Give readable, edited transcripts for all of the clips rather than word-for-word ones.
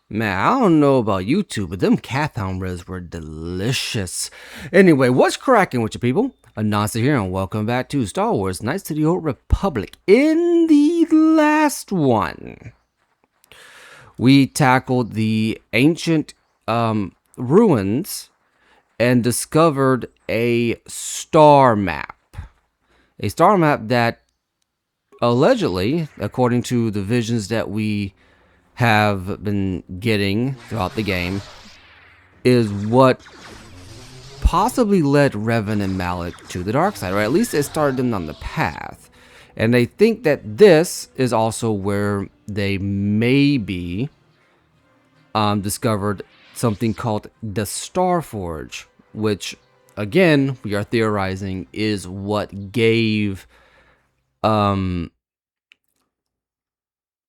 Man, I don't know about you two, but them Cathound ribs were delicious. Anyway, what's cracking with you people? Anansi here, and welcome back to Star Wars Knights of the Old Republic. In the last one, we tackled the ancient ruins and discovered a star map. A star map that allegedly, according to the visions that we have been getting throughout the game, is what possibly led Revan and Malik to the dark side, or at least it started them on the path. And they think that this is also where they maybe discovered something called the Star Forge, which, again, we are theorizing is what gave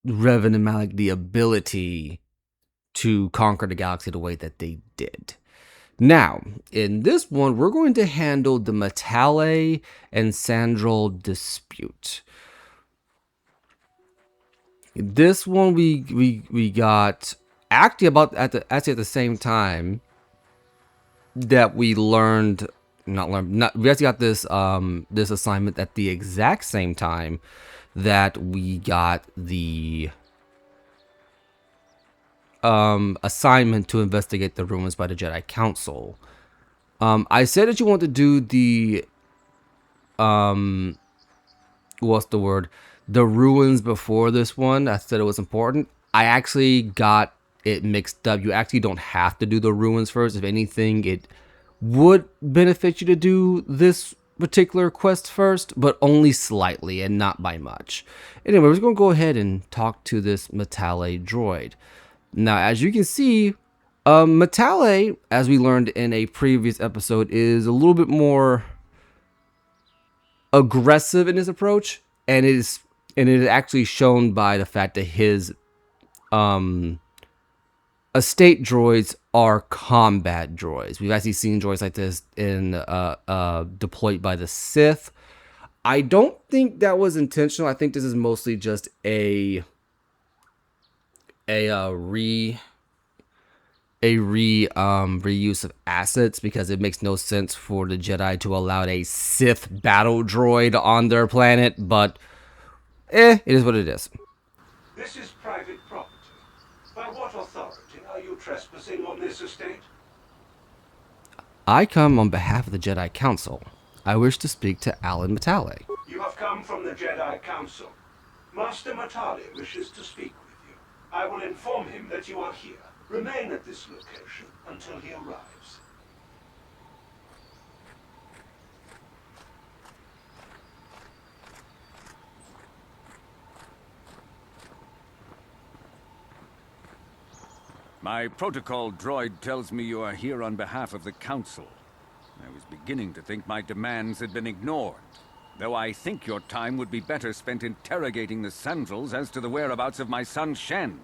Revan and Malik the ability to conquer the galaxy the way that they did. Now, in this one, we're going to handle the Matale and Sandral dispute. This one we got actually at the same time that we learned we actually got this assignment at the exact same time that we got the assignment to investigate the ruins by the Jedi Council. I said that you want to do the what's the word? The ruins before this one. I said it was important. I actually got it mixed up. You actually don't have to do the ruins first. If anything, it would benefit you to do this particular quest first, but only slightly and not by much. Anyway, we're just gonna go ahead and talk to this Matale droid. Now, as you can see, Matale, as we learned in a previous episode, is a little bit more aggressive in his approach, and it is actually shown by the fact that his estate droids are combat droids. We've actually seen droids like this in deployed by the Sith. I don't think that was intentional. I think this is mostly just a reuse of assets, because it makes no sense for the Jedi to allow a Sith battle droid on their planet, but it is what it is. This is private property. By what authority are you trespassing on this estate? I come on behalf of the Jedi Council. I wish to speak to Alan Matale. You have come from the Jedi Council. Master Matali wishes to speak with you. I will inform him that you are here. Remain at this location until he arrives. My protocol droid tells me you are here on behalf of the Council. I was beginning to think my demands had been ignored, though I think your time would be better spent interrogating the Sandrals as to the whereabouts of my son Shen.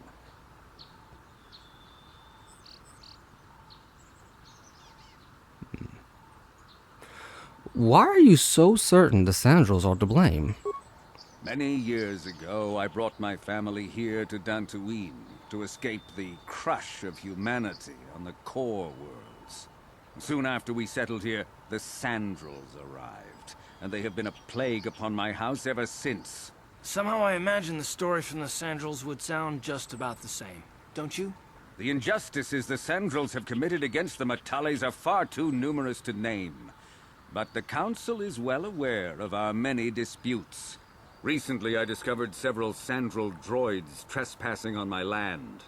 Why are you so certain the Sandrals are to blame? Many years ago, I brought my family here to Dantooine to escape the crush of humanity on the core worlds. Soon after we settled here, the Sandrals arrived, and they have been a plague upon my house ever since. Somehow I imagine the story from the Sandrals would sound just about the same, don't you? The injustices the Sandrals have committed against the Matales are far too numerous to name. But the Council is well aware of our many disputes. Recently, I discovered several Sandral droids trespassing on my land.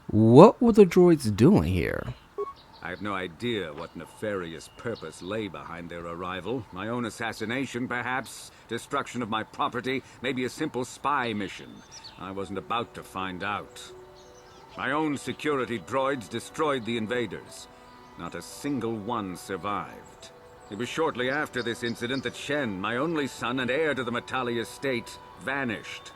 What were the droids doing here? I have no idea what nefarious purpose lay behind their arrival. My own assassination, perhaps? Destruction of my property? Maybe a simple spy mission? I wasn't about to find out. My own security droids destroyed the invaders. Not a single one survived. It was shortly after this incident that Shen, my only son and heir to the Matali estate, vanished.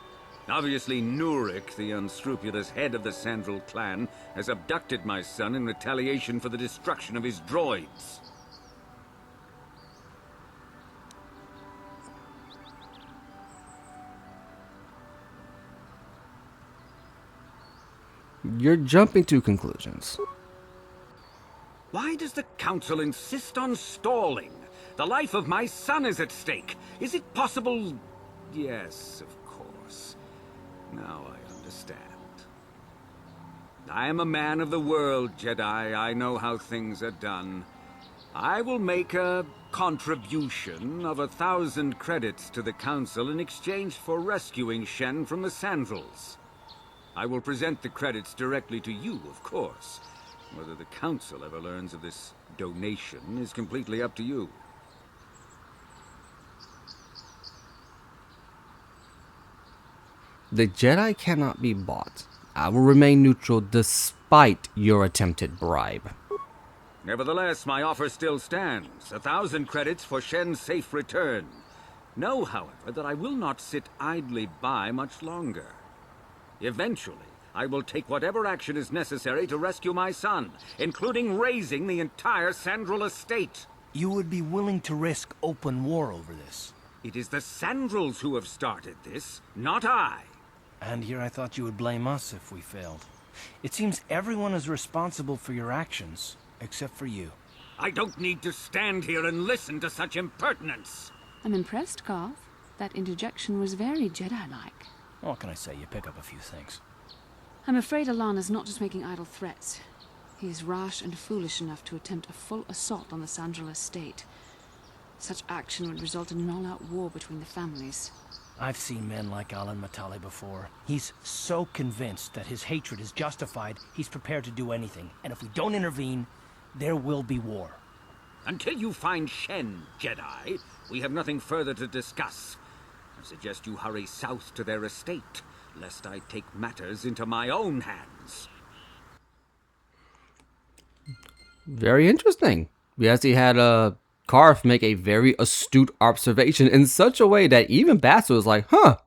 Obviously, Nurik, the unscrupulous head of the Sandral clan, has abducted my son in retaliation for the destruction of his droids. You're jumping to conclusions. Why does the Council insist on stalling? The life of my son is at stake. Is it possible? Yes, of course. Now I understand. I am a man of the world, Jedi. I know how things are done. I will make a contribution of 1,000 credits to the Council in exchange for rescuing Shen from the Sandals. I will present the credits directly to you, of course. Whether the Council ever learns of this donation is completely up to you. The Jedi cannot be bought. I will remain neutral despite your attempted bribe. Nevertheless, my offer still stands. 1,000 credits for Shen's safe return. Know, however, that I will not sit idly by much longer. Eventually, I will take whatever action is necessary to rescue my son, including razing the entire Sandral estate. You would be willing to risk open war over this? It is the Sandrals who have started this, not I. And here I thought you would blame us if we failed. It seems everyone is responsible for your actions, except for you. I don't need to stand here and listen to such impertinence. I'm impressed, Garth. That interjection was very Jedi-like. What can I say? You pick up a few things. I'm afraid Alan is not just making idle threats. He is rash and foolish enough to attempt a full assault on the Sandral estate. Such action would result in an all-out war between the families. I've seen men like Alan Matale before. He's so convinced that his hatred is justified, he's prepared to do anything. And if we don't intervene, there will be war. Until you find Shen, Jedi, we have nothing further to discuss. I suggest you hurry south to their estate, lest I take matters into my own hands. Very interesting. We actually had Karth make a very astute observation in such a way that even Bastard was like, huh,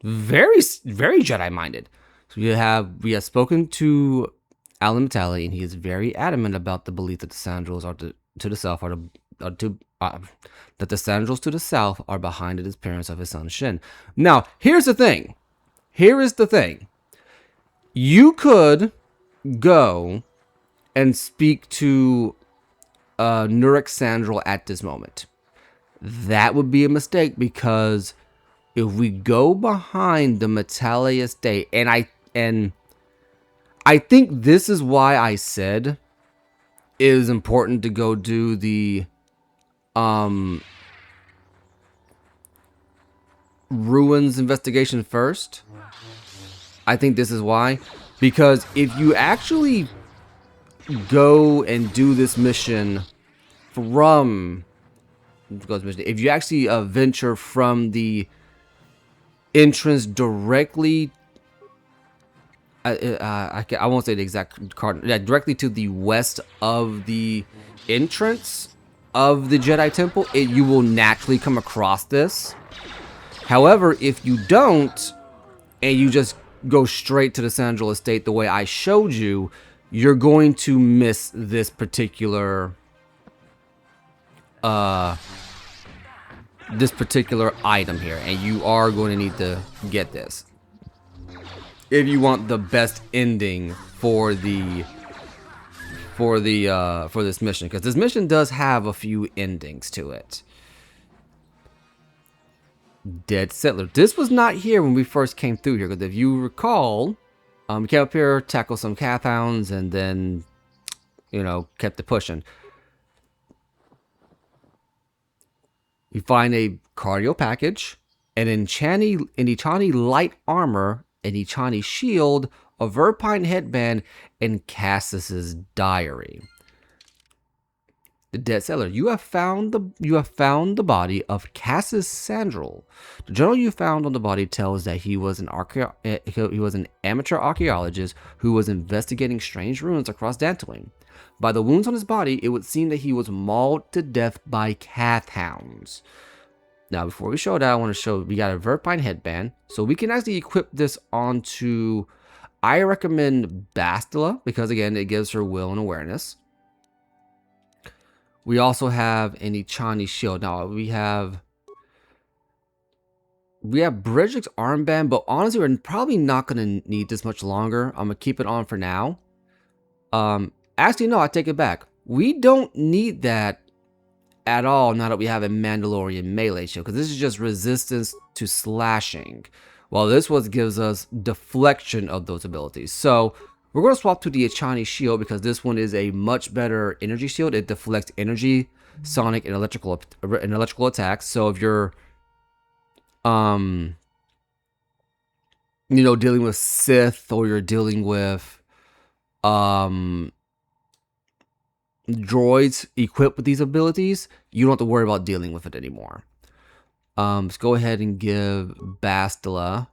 very Jedi-minded. So we have spoken to Alan Matale, and he is very adamant about the belief that the Sandrals are to the south that the Sandrals to the south are behind the disappearance of his son Shin. Now, here's the thing. Here is the thing. You could go and speak to Nurek Sandral at this moment. That would be a mistake, because if we go behind the Matale estate, and I think this is why I said it is important to go do the ruins investigation first. I think this is why, because if you actually go and do this mission if you actually venture from the entrance directly, I won't say the exact card, directly to the west of the entrance of the Jedi Temple, you will naturally come across this. However, if you don't, and you just go straight to the Sandral estate the way I showed you, you're going to miss this particular item here, and you are going to need to get this if you want the best ending for this mission, because this mission does have a few endings to it. Dead Settler. This was not here when we first came through here, because if you recall, we came up here, tackled some Cath Hounds, and then, kept it pushing. You find a cardio package, an Echani light armor, an Echani shield, a Verpine headband, and Cassis's diary. The Dead Settler. You have found the body of Cassis Sandral. The journal you found on the body tells that he was an amateur archaeologist who was investigating strange ruins across Dantooine. By the wounds on his body, it would seem that he was mauled to death by Cath Hounds. Now, before we show that, I want to show we got a Verpine headband, so we can actually equip this onto. I recommend Bastila, because again, it gives her will and awareness. We also have an Echani shield. Now, we have We have Bridget's armband, but honestly, we're probably not going to need this much longer. I'm going to keep it on for now. Actually, no, I take it back. We don't need that at all now that we have a Mandalorian melee shield, because this is just resistance to slashing, while this one gives us deflection of those abilities. So we're going to swap to the Achani shield because this one is a much better energy shield. It deflects energy, sonic, and electrical attacks. So if you're you know, dealing with Sith, or you're dealing with droids equipped with these abilities, you don't have to worry about dealing with it anymore. Let's go ahead and give Bastila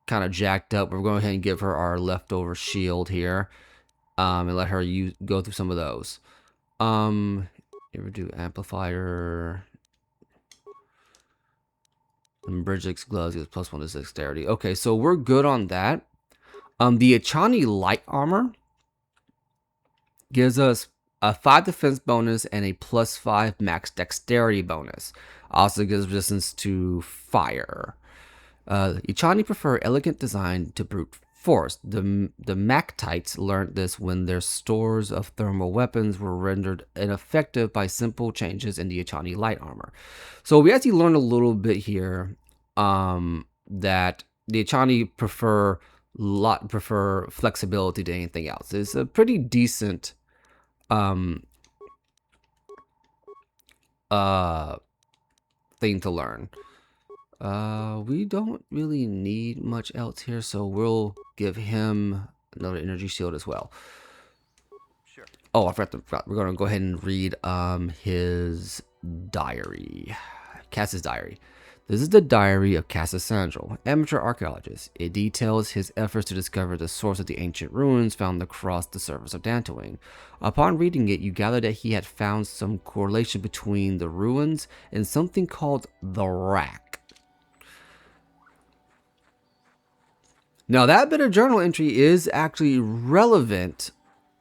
kind of jacked up. We're going ahead and give her our leftover shield here, and let her go through some of those. Ever do amplifier and Bridget's gloves gives +1 to dexterity. Okay, so we're good on that. The Achani light armor gives us a 5 defense bonus and a +5 max dexterity bonus. Also gives resistance to fire. Ichani prefer elegant design to brute force. The Mactites learned this when their stores of thermal weapons were rendered ineffective by simple changes in the Ichani light armor. So we actually learned a little bit here that the Ichani prefer flexibility to anything else. It's a pretty decent thing to learn. We don't really need much else here, so we'll give him another energy shield as well. Sure. Oh, I forgot. We're gonna go ahead and read his diary. Cass's diary. This is the diary of Cassius Sandral, amateur archaeologist. It details his efforts to discover the source of the ancient ruins found across the surface of Dantooine. Upon reading it, you gather that he had found some correlation between the ruins and something called the Rack. Now, that bit of journal entry is actually relevant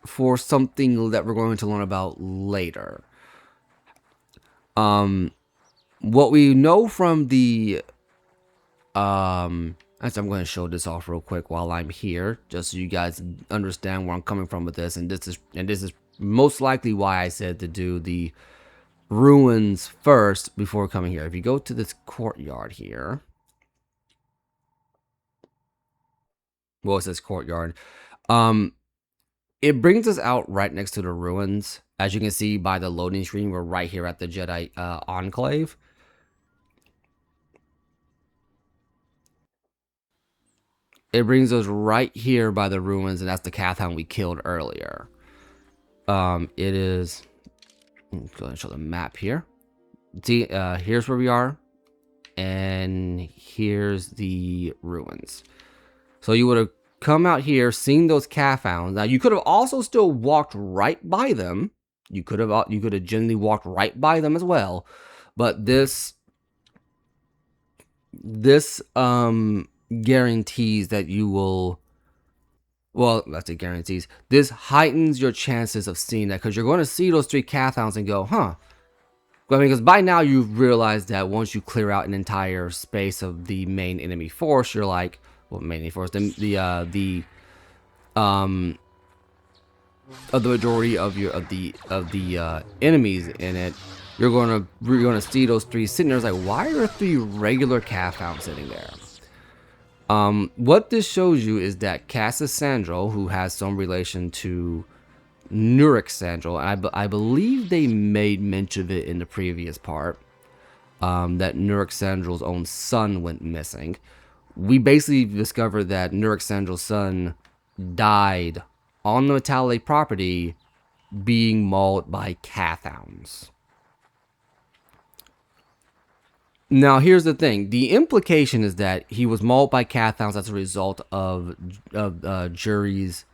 for something that we're going to learn about later. What we know from the actually, I'm going to show this off real quick while I'm here, just so you guys understand where I'm coming from with this. And this is most likely why I said to do the ruins first before coming here. If you go to this courtyard here, well, it says courtyard. It brings us out right next to the ruins. As you can see by the loading screen, we're right here at the Jedi Enclave. It brings us right here by the ruins, and that's the Cathound we killed earlier. It is... Go ahead and show the map here. See, here's where we are, and here's the ruins. So you would have come out here, seen those Cathounds. Now, you could have also still walked right by them. You could have generally walked right by them as well. But this guarantees that you will, well, let's say guarantees, this heightens your chances of seeing that, because you're going to see those 3 Cathounds and go, huh. Well, I mean, because by now you've realized that once you clear out an entire space of the main enemy force, you're like, well, main enemy force, the majority of the enemies in it, you're gonna see those 3 sitting there. It's like, why are there 3 regular Cathounds sitting there? What this shows you is that Cassius Sandral, who has some relation to Nurik Sandral, and I believe they made mention of it in the previous part, that Nurik Sandral's own son went missing. We basically discovered that Nurik Sandral's son died on the Metale property being mauled by Cathounds. Now, here's the thing. The implication is that he was mauled by Cathounds as a result of Juhani's.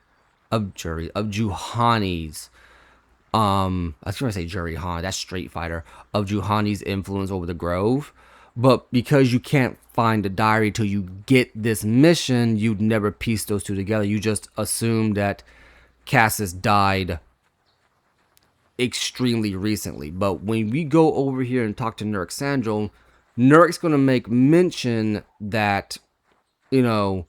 I was going to say Jurihan, that's Street Fighter, of Juhani's influence over the Grove. But because you can't find the diary till you get this mission, you'd never piece those 2 together. You just assume that Cassius died extremely recently. But when we go over here and talk to Nurik Sandral, Nurek's going to make mention that, you know,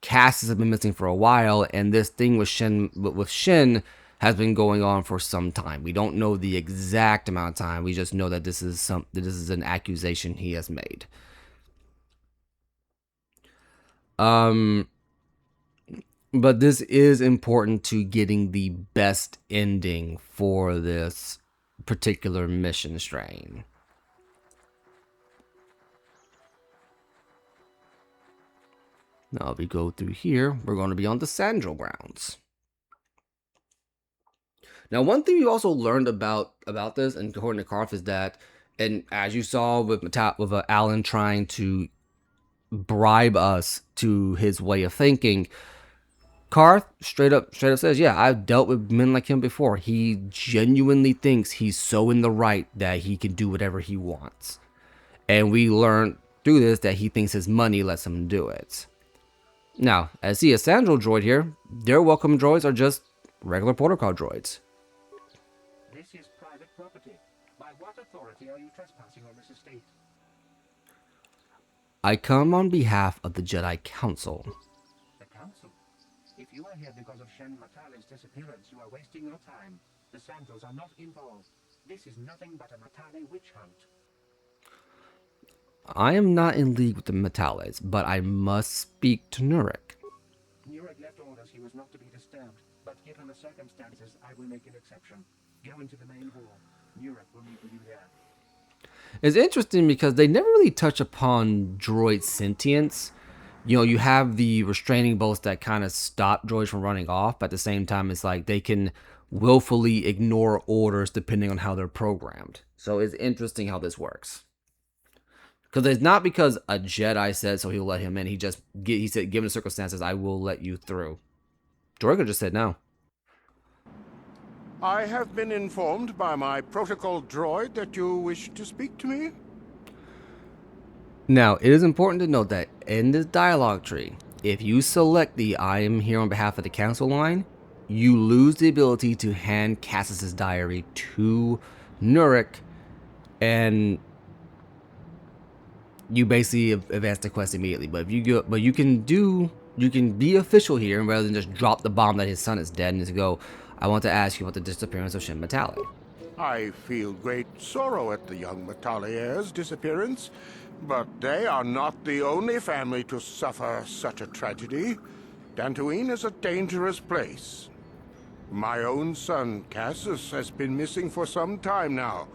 Cassis has been missing for a while, and this thing with Shen has been going on for some time. We don't know the exact amount of time. We just know that this is an accusation he has made. But this is important to getting the best ending for this particular mission strain. Now, if we go through here, we're going to be on the Sandro grounds. Now, one thing we also learned about this, and according to Karth, is that, and as you saw with Alan trying to bribe us to his way of thinking, Karth straight up says, yeah, I've dealt with men like him before. He genuinely thinks he's so in the right that he can do whatever he wants. And we learned through this that he thinks his money lets him do it. Now, as the Sandro droid here, their welcome droids are just regular protocol droids. This is private property. By what authority are you trespassing on this estate? I come on behalf of the Jedi Council. The Council? If you are here because of Shen Matale's disappearance, you are wasting your time. The Sandros are not involved. This is nothing but a Matale witch hunt. I am not in league with the Matales, but I must speak to Nurek. Nurek left orders he was not to be disturbed, but given the circumstances, I will make an exception. Go into the main hall. Nurek will meet with you there. It's interesting because they never really touch upon droid sentience. You know, you have the restraining bolts that kind of stop droids from running off, but at the same time, it's like they can willfully ignore orders depending on how they're programmed. So it's interesting how this works. Because it's not because a Jedi said so he'll let him in. He said, given the circumstances, I will let you through. Droigo just said no. I have been informed by my protocol droid that you wish to speak to me. Now, it is important to note that in this dialogue tree, if you select the I am here on behalf of the council line, you lose the ability to hand Cassis's diary to Nurek, and you basically advance the quest immediately. But if you can be official here, and rather than just drop the bomb that his son is dead and just go, I want to ask you about the disappearance of Shen Matale. I feel great sorrow at the young Matale heir's disappearance, but they are not the only family to suffer such a tragedy. Dantooine is a dangerous place. My own son, Cassis, has been missing for some time now,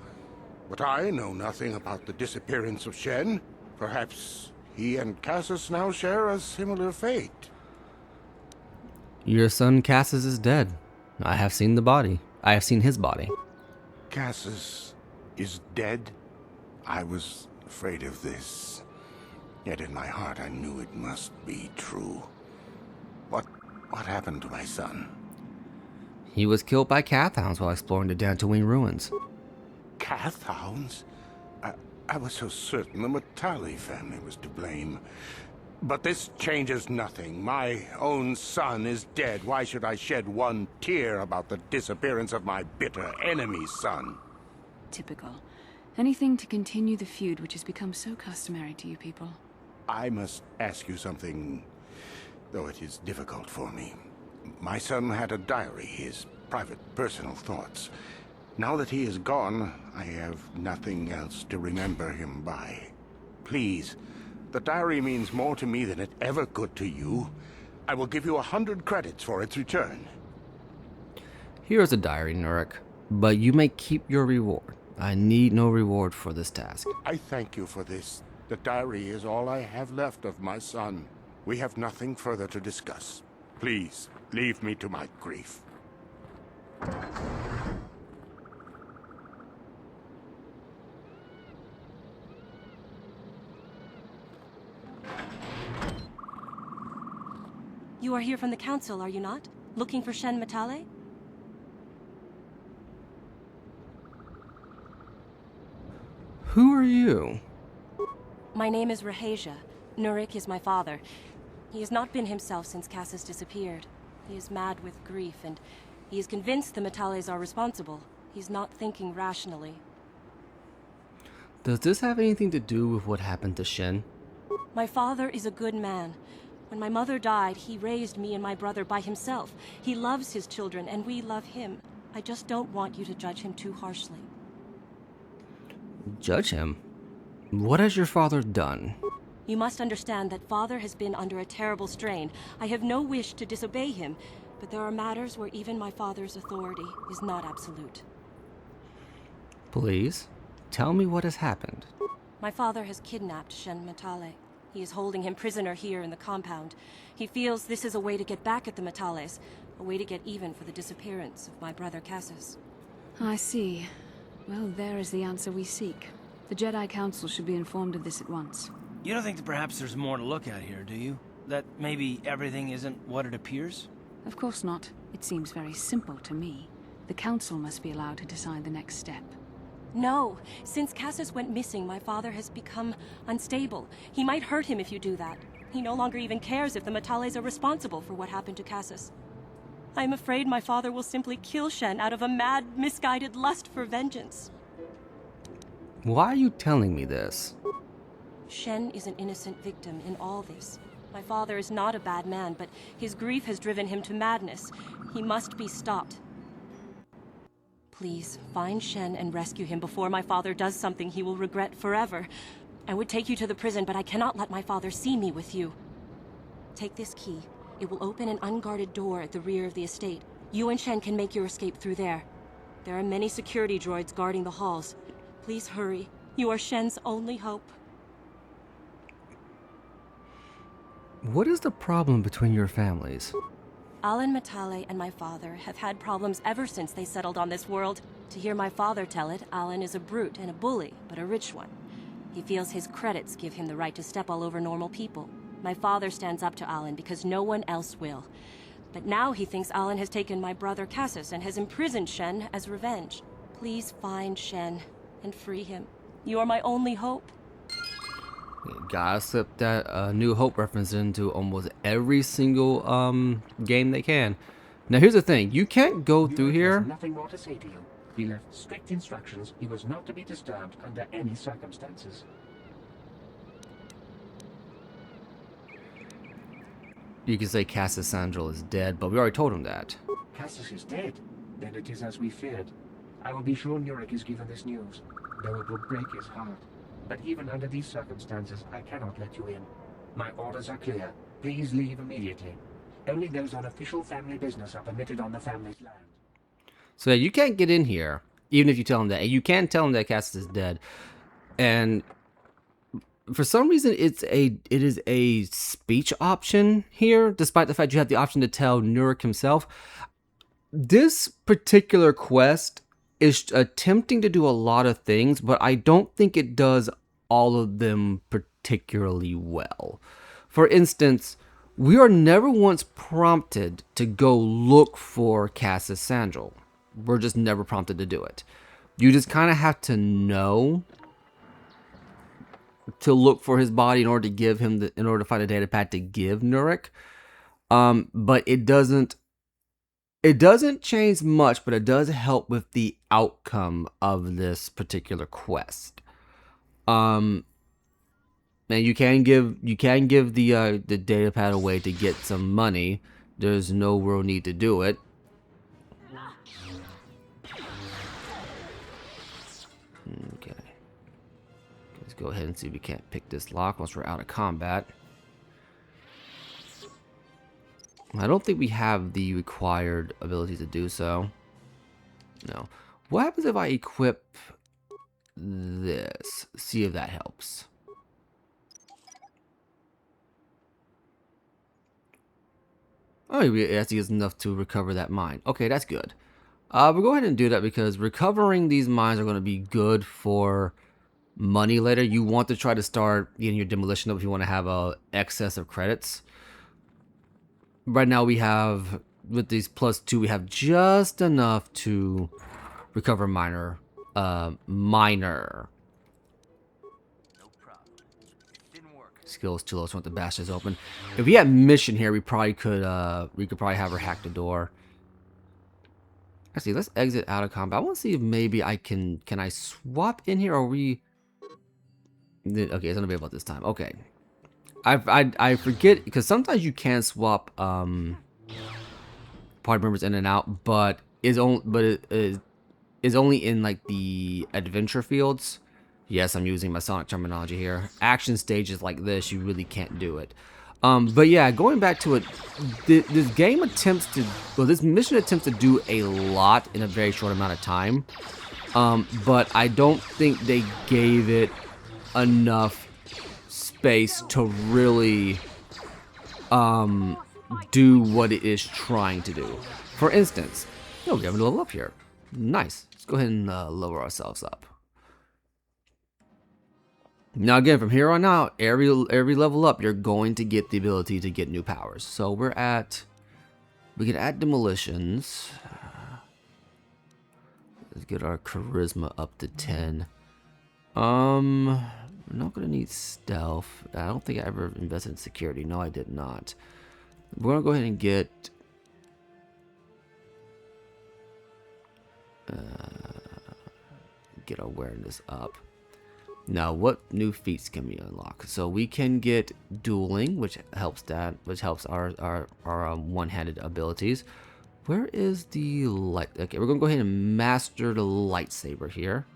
but I know nothing about the disappearance of Shen. Perhaps he and Cassis now share a similar fate. Your son Cassis is dead. I have seen the body. I have seen his body. Cassis is dead? I was afraid of this. Yet in my heart I knew it must be true. What happened to my son? He was killed by Cathhounds while exploring the Dantooine ruins. Cathhounds? I was so certain the Matale family was to blame. But this changes nothing. My own son is dead. Why should I shed one tear about the disappearance of my bitter enemy's son? Typical. Anything to continue the feud which has become so customary to you people. I must ask you something, though it is difficult for me. My son had a diary, his private, personal thoughts. Now that he is gone, I have nothing else to remember him by. Please, the diary means more to me than it ever could to you. I will give you 100 credits for its return. Here is a diary, Nurek, but you may keep your reward. I need no reward for this task. I thank you for this. The diary is all I have left of my son. We have nothing further to discuss. Please, leave me to my grief. You are here from the Council, are you not? Looking for Shen Matale? Who are you? My name is Rahasia. Nurek is my father. He has not been himself since Cassis disappeared. He is mad with grief, and he is convinced the Matales are responsible. He's not thinking rationally. Does this have anything to do with what happened to Shen? My father is a good man. When my mother died, he raised me and my brother by himself. He loves his children, and we love him. I just don't want you to judge him too harshly. Judge him? What has your father done? You must understand that father has been under a terrible strain. I have no wish to disobey him, but there are matters where even my father's authority is not absolute. Please, tell me what has happened. My father has kidnapped Shen Matale. He is holding him prisoner here in the compound. He feels this is a way to get back at the Matales, a way to get even for the disappearance of my brother Cassis. I see. Well, there is the answer we seek. The Jedi Council should be informed of this at once. You don't think that perhaps there's more to look at here, do you? That maybe everything isn't what it appears? Of course not. It seems very simple to me. The Council must be allowed to decide the next step. No. Since Cassis went missing, my father has become unstable. He might hurt him if you do that. He no longer even cares if the Matales are responsible for what happened to Cassis. I am afraid my father will simply kill Shen out of a mad, misguided lust for vengeance. Why are you telling me this? Shen is an innocent victim in all this. My father is not a bad man, but his grief has driven him to madness. He must be stopped. Please, find Shen and rescue him before my father does something he will regret forever. I would take you to the prison, but I cannot let my father see me with you. Take this key. It will open an unguarded door at the rear of the estate. You and Shen can make your escape through there. There are many security droids guarding the halls. Please hurry. You are Shen's only hope. What is the problem between your families? Alan Matale and my father have had problems ever since they settled on this world. To hear my father tell it, Alan is a brute and a bully, but a rich one. He feels his credits give him the right to step all over normal people. My father stands up to Alan because no one else will. But now he thinks Alan has taken my brother Cassis and has imprisoned Shen as revenge. Please find Shen and free him. You are my only hope. Gotta slip that New Hope reference into almost every single game they can. Now here's the thing, you can't go through here. Nothing more to say to you. He left strict instructions he was not to be disturbed under any circumstances. You can say Cassis Sandral is dead, but we already told him that. Cassis is dead. Then it is as we feared. I will be sure Nurik is given this news, though it will break his heart. But even under these circumstances, I cannot let you in. My orders are clear. Please leave immediately. Only those on official family business are permitted on the family's land. So you can't get in here, even if you tell him that. And you can tell him that Cassis is dead. And for some reason, it is a speech option here, despite the fact you have the option to tell Nurik himself. This particular quest is attempting to do a lot of things, but I don't think it does all of them particularly well. For instance, we are never once prompted to go look for Cassis Sandral. We're just never prompted to do it. You just kind of have to know to look for his body in order to give him in order to find a data pad to give Nurik. But it doesn't change much, but it does help with the outcome of this particular quest. And you can give the data pad away to get some money. There's no real need to do it. Okay. Let's go ahead and see if we can't pick this lock once we're out of combat. I don't think we have the required ability to do so. No. What happens if I equip this? See if that helps. Oh, it actually is enough to recover that mine. Okay, that's good. We'll go ahead and do that because recovering these mines are going to be good for money later. You want to try to start getting your demolition up if you want to have a excess of credits. Right now we have, with these +2, we have just enough to recover minor. No problem. Didn't work. Skills too low, so I want the bastards open. If we had mission here, we probably could probably have her hack the door. Actually, let's exit out of combat. I want to see if maybe I can I swap in here, or we Okay, it's gonna be about this time. Okay. I forget because sometimes you can swap party members in and out, but it is only in like the adventure fields. Yes, I'm using my Sonic terminology here. Action stages like this, you really can't do it. But yeah, going back to it, this game attempts to, well, this mission attempts to do a lot in a very short amount of time. But I don't think they gave it enough space to really do what it is trying to do. For instance, oh, we have a level up here. Nice. Let's go ahead and lower ourselves up. Now again, from here on out, every level up, you're going to get the ability to get new powers. So we can add demolitions. Let's get our charisma up to 10. We're not gonna need stealth. I don't think I ever invested in security. No, I did not. We're gonna go ahead and get awareness up. Now, what new feats can we unlock? So we can get dueling, which helps our one-handed abilities. Where is the light? Okay, we're gonna go ahead and master the lightsaber here.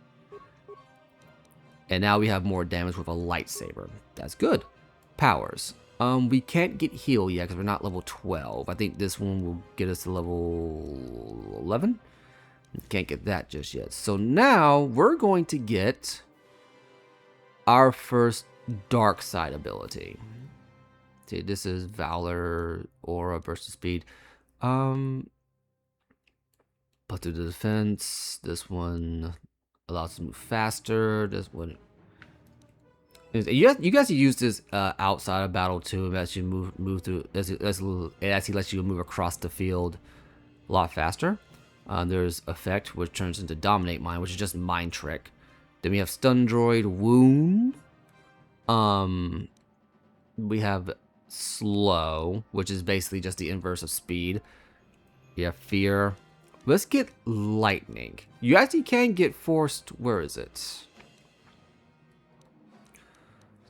And now we have more damage with a lightsaber. That's good. Powers. We can't get heal yet because we're not level 12. I think this one will get us to level 11. Can't get that just yet. So now we're going to get our first dark side ability. See, this is Valor, Aura, Burst of Speed. But through the defense, this one allows us to move faster. This one, you guys use this outside of battle too, as you move through, as he lets you move across the field a lot faster. There's effect, which turns into Dominate Mind, which is just mind trick. Then we have Stun Droid, Wound. We have Slow, which is basically just the inverse of speed. We have Fear. Let's get Lightning. You actually can get Forced. Where is it?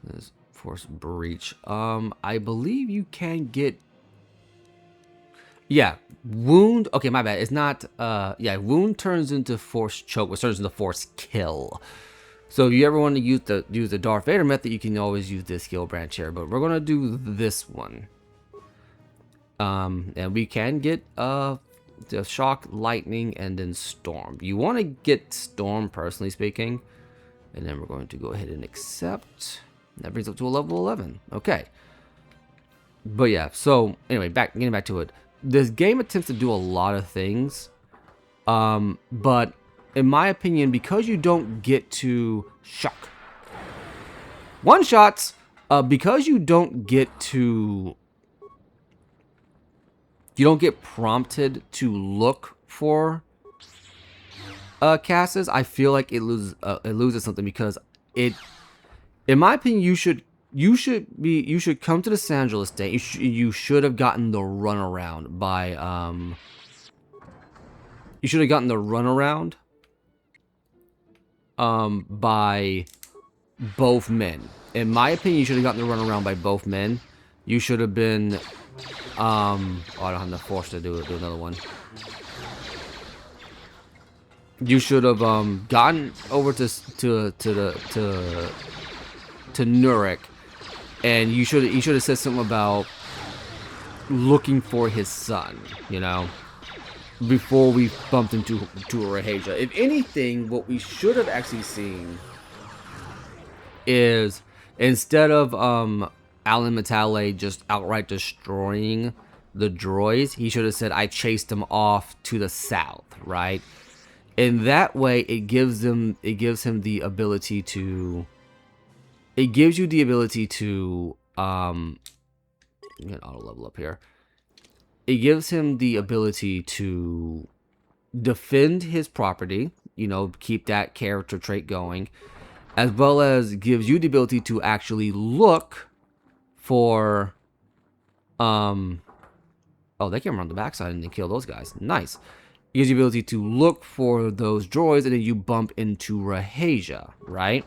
This Force Breach. I believe you can get. Yeah, Wound. Okay, my bad. It's not. Yeah, Wound turns into Force Choke, which turns into Force Kill. So if you ever want to use the Darth Vader method, you can always use this skill branch here. But we're gonna do this one. And we can get the Shock, Lightning, and then Storm. You want to get Storm, personally speaking. And then we're going to go ahead and accept. That brings up to a level 11. Okay. But yeah, so anyway, getting back to it. This game attempts to do a lot of things. But in my opinion, because you don't get to shock one shots, because you don't get prompted to look for casts, I feel like it loses something, because in my opinion, you should come to the San Angelo estate. You should have gotten the runaround by by both men. In my opinion, you should have gotten the runaround by both men. You should have been oh, I don't have the force to do another one. You should have gotten over to Nurik, and you should have said something about looking for his son, you know, before we bumped into Rahasia. If anything, what we should have actually seen is, instead of Alan Matale just outright destroying the droids, he should have said, I chased him off to the south, right? In that way, it gives him the ability to, it gives you the ability to get auto level up here. It gives him the ability to defend his property, you know, keep that character trait going, as well as gives you the ability to actually look for oh, they came around the backside and they kill those guys. Nice. It gives you the ability to look for those droids, and then you bump into Rahasia, right?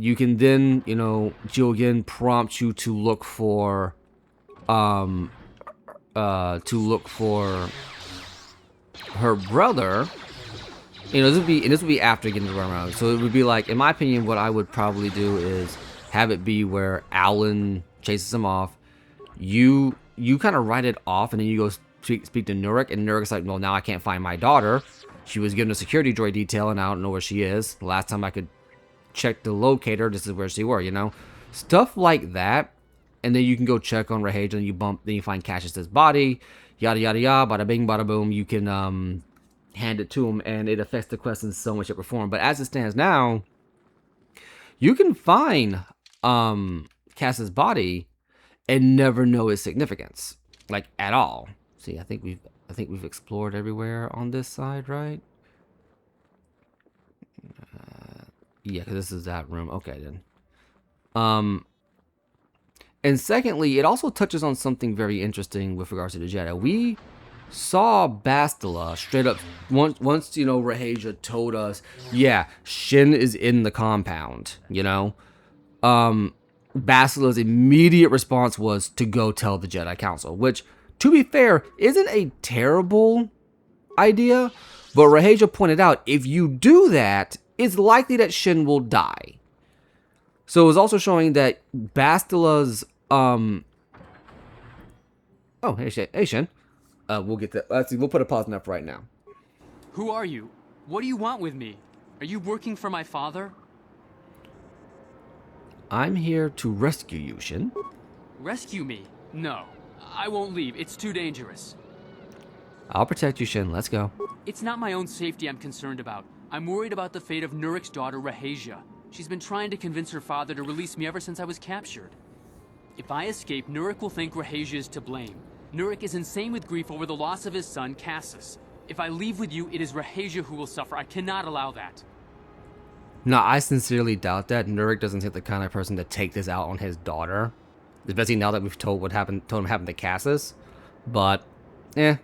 you can then, you know, she'll again prompt you to look for, her brother. You know, this would be after getting the runaround. So it would be like, in my opinion, what I would probably do is have it be where Alan chases him off. You kind of write it off, and then you go speak to Nurik, and Nurik's like, well, now I can't find my daughter. She was given a security droid detail, and I don't know where she is. The last time I could check the locator, this is where she were, you know? Stuff like that. And then you can go check on Rahaja, and then you find Cassius's body, yada yada yada, bada bing, bada boom. You can hand it to him, and it affects the quest in so much shape or form. But as it stands now, you can find Cass's body and never know its significance, like at all. See, I think we've explored everywhere on this side, right? Yeah, because this is that room. Okay, then. And secondly, it also touches on something very interesting with regards to the Jedi. We saw Bastila straight up once you know, Rahaja told us, yeah, Shin is in the compound, you know. Bastila's immediate response was to go tell the Jedi Council, which, to be fair, isn't a terrible idea. But Rahaja pointed out, if you do that, it's likely that Shin will die. So it was also showing that Bastila's oh, hey Shin. We'll get that. Let's see. We'll put a pause on that for right now. Who are you? What do you want with me? Are you working for my father? I'm here to rescue you, Shin. Rescue me? No. I won't leave. It's too dangerous. I'll protect you, Shin. Let's go. It's not my own safety I'm concerned about. I'm worried about the fate of Nurik's daughter, Rahaja. She's been trying to convince her father to release me ever since I was captured. If I escape, Nurik will think Rahaja is to blame. Nurik is insane with grief over the loss of his son, Cassius. If I leave with you, it is Rahaja who will suffer. I cannot allow that. No, I sincerely doubt that. Nurik doesn't seem the kind of person to take this out on his daughter. Especially now that we've told him happened to Cassius. But, eh.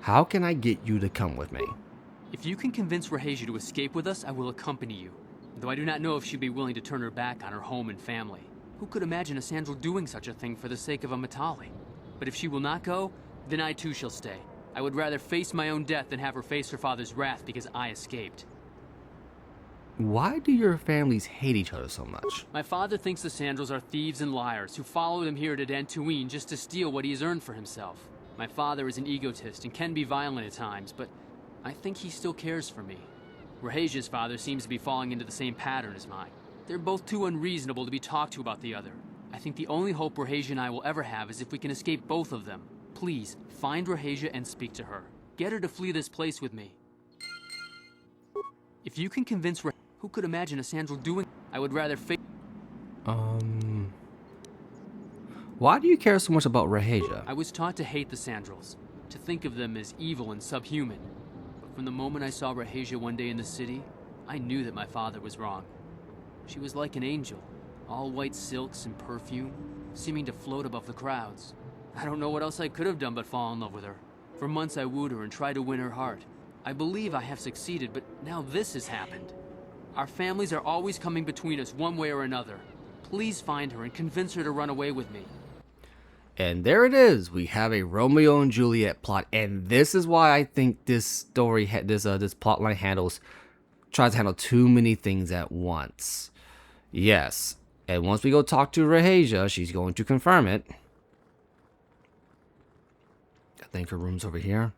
How can I get you to come with me? If you can convince Rahaja to escape with us, I will accompany you. Though I do not know if she'd be willing to turn her back on her home and family. Who could imagine a Sandral doing such a thing for the sake of a Matali? But if she will not go, then I too shall stay. I would rather face my own death than have her face her father's wrath because I escaped. Why do your families hate each other so much? My father thinks the Sandrals are thieves and liars who followed him here to Dantooine just to steal what he has earned for himself. My father is an egotist and can be violent at times, but I think he still cares for me. Rahaja's father seems to be falling into the same pattern as mine. They're both too unreasonable to be talked to about the other. I think the only hope Rahaja and I will ever have is if we can escape both of them. Please, find Rahaja and speak to her. Get her to flee this place with me. If you can convince Rahaja, who could imagine a Sandral doing? I would rather face. Why do you care so much about Rahaja? I was taught to hate the Sandrals, to think of them as evil and subhuman. But from the moment I saw Rahaja one day in the city, I knew that my father was wrong. She was like an angel, all white silks and perfume, seeming to float above the crowds. I don't know what else I could have done but fall in love with her. For months I wooed her and tried to win her heart. I believe I have succeeded, but now this has happened. Our families are always coming between us one way or another. Please find her and convince her to run away with me. And there it is. We have a Romeo and Juliet plot, and this is why I think this story, this plotline tries to handle too many things at once. Yes, and once we go talk to Rahaja, she's going to confirm it. I think her room's over here.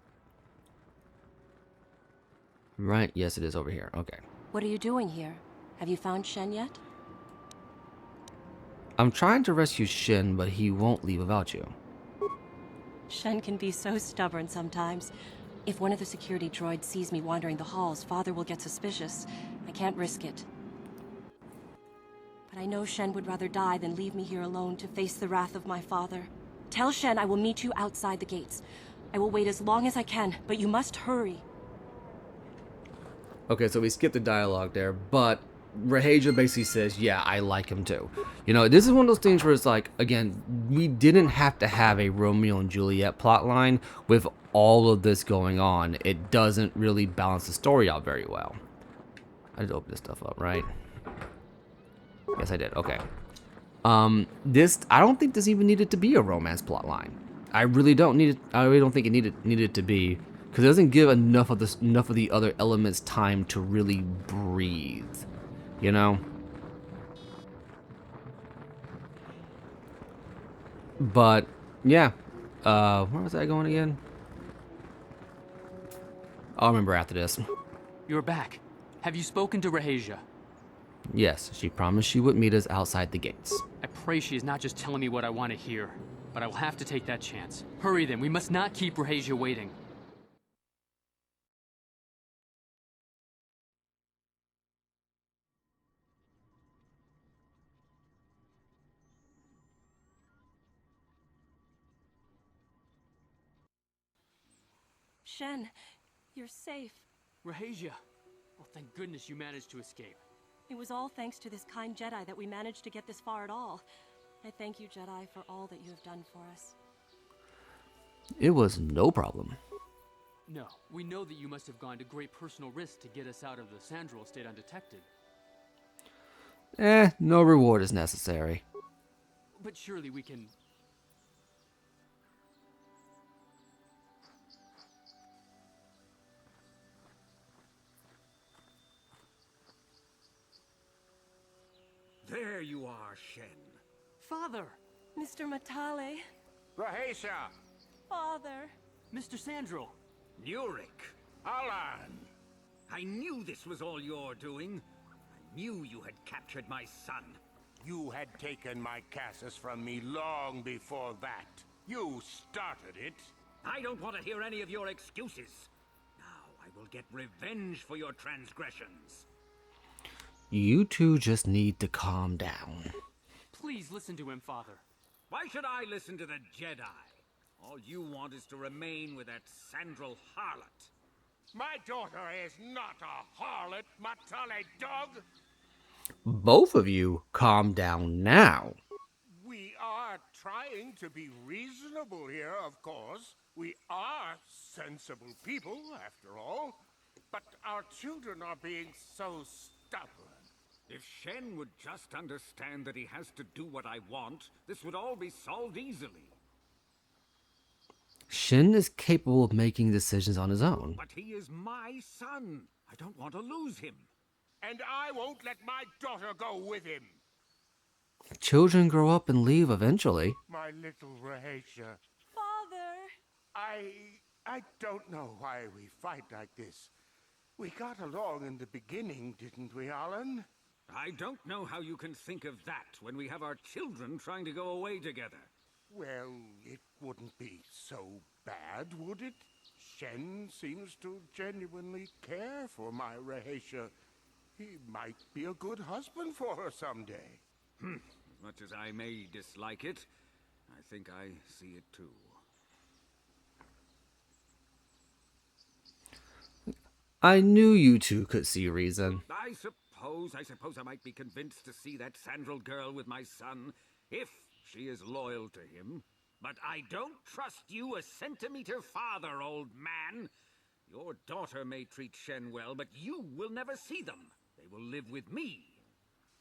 Right? Yes, it is over here. Okay. What are you doing here? Have you found Shen yet? I'm trying to rescue Shin, but he won't leave without you. Shen can be so stubborn sometimes. If one of the security droids sees me wandering the halls, Father will get suspicious. I can't risk it. But I know Shen would rather die than leave me here alone to face the wrath of my father. Tell Shen I will meet you outside the gates. I will wait as long as I can, but you must hurry. Okay, so we skipped the dialogue there, but Rahasia basically says, yeah, I like him too. You know, this is one of those things where it's like, again, we didn't have to have a Romeo and Juliet plotline with all of this going on. It doesn't really balance the story out very well. I did open this stuff up, right? Yes, I did. Okay. This, I don't think this even needed to be a romance plotline. I really don't need it. I really don't think it needed to be, because it doesn't give enough of the other elements time to really breathe. You know? But, yeah. Where was I going again? I'll remember after this. You're back. Have you spoken to Rahasia? Yes, she promised she would meet us outside the gates. I pray she is not just telling me what I want to hear, but I will have to take that chance. Hurry then, we must not keep Rahasia waiting. Shen, you're safe. Rahasia! Well, thank goodness you managed to escape. It was all thanks to this kind Jedi that we managed to get this far at all. I thank you, Jedi, for all that you have done for us. It was no problem. No, we know that you must have gone to great personal risk to get us out of the Sandral estate undetected. No reward is necessary. But surely we can... There you are, Shen. Father! Mr. Matale. Rahasia! Father. Mr. Sandral! Nurik! Alan! I knew this was all your doing. I knew you had captured my son. You had taken my Cassus from me long before that. You started it. I don't want to hear any of your excuses. Now I will get revenge for your transgressions. You two just need to calm down. Please listen to him, Father. Why should I listen to the Jedi? All you want is to remain with that Sandral harlot. My daughter is not a harlot, Matale dog! Both of you, calm down now. We are trying to be reasonable here, of course. We are sensible people, after all. But our children are being so stubborn. If Shen would just understand that he has to do what I want, this would all be solved easily. Shin is capable of making decisions on his own. But he is my son. I don't want to lose him. And I won't let my daughter go with him. Children grow up and leave eventually. My little Rahasia. Father! I don't know why we fight like this. We got along in the beginning, didn't we, Alan? I don't know how you can think of that when we have our children trying to go away together. Well, it wouldn't be so bad, would it? Shen seems to genuinely care for my Rahasia. He might be a good husband for her someday. As much as I may dislike it, I think I see it too. I knew you two could see reason. I suppose I might be convinced to see that Sandral girl with my son, if she is loyal to him. But I don't trust you a centimeter farther, old man. Your daughter may treat Shen well, but you will never see them. They will live with me.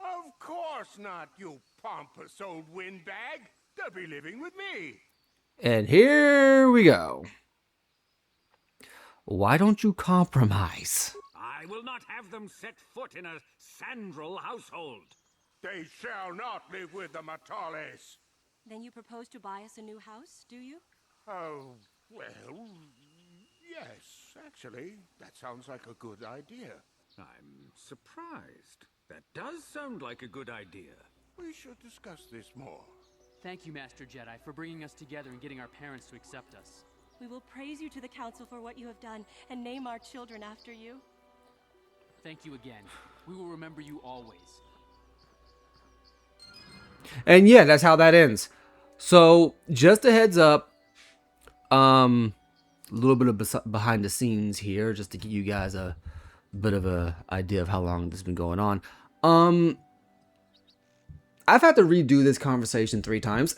Of course not, you pompous old windbag. They'll be living with me. And here we go. Why don't you compromise? I will not have them set foot in a Sandral household. They shall not live with the Matales. Then you propose to buy us a new house, do you? Oh, well, yes, actually, that sounds like a good idea. I'm surprised. That does sound like a good idea. We should discuss this more. Thank you, Master Jedi, for bringing us together and getting our parents to accept us. We will praise you to the Council for what you have done and name our children after you. Thank you again. We will remember you always. And yeah, that's how that ends. So, just a heads up, a little bit of behind the scenes here, just to give you guys a bit of a idea of how long this has been going on. Um, I've had to redo this conversation 3 times.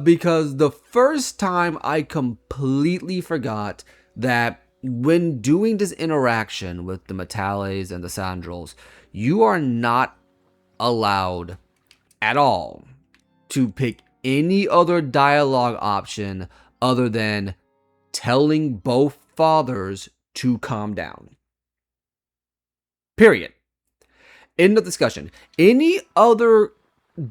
Because the first time I completely forgot that when doing this interaction with the Metales and the Sandrels, you are not allowed at all to pick any other dialogue option other than telling both fathers to calm down. Period. End of discussion. Any other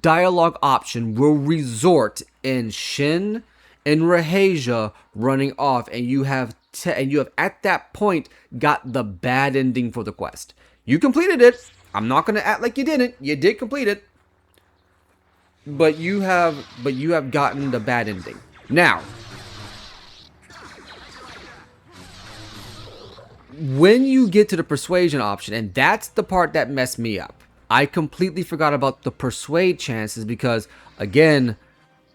dialogue option will resort in Shin and Rahasia running off, and you have at that point got the bad ending for the quest. You completed it. I'm not gonna act like you didn't. You did complete it, but you have gotten the bad ending. Now, when you get to the persuasion option, and that's the part that messed me up. I completely forgot about the persuade chances because, again,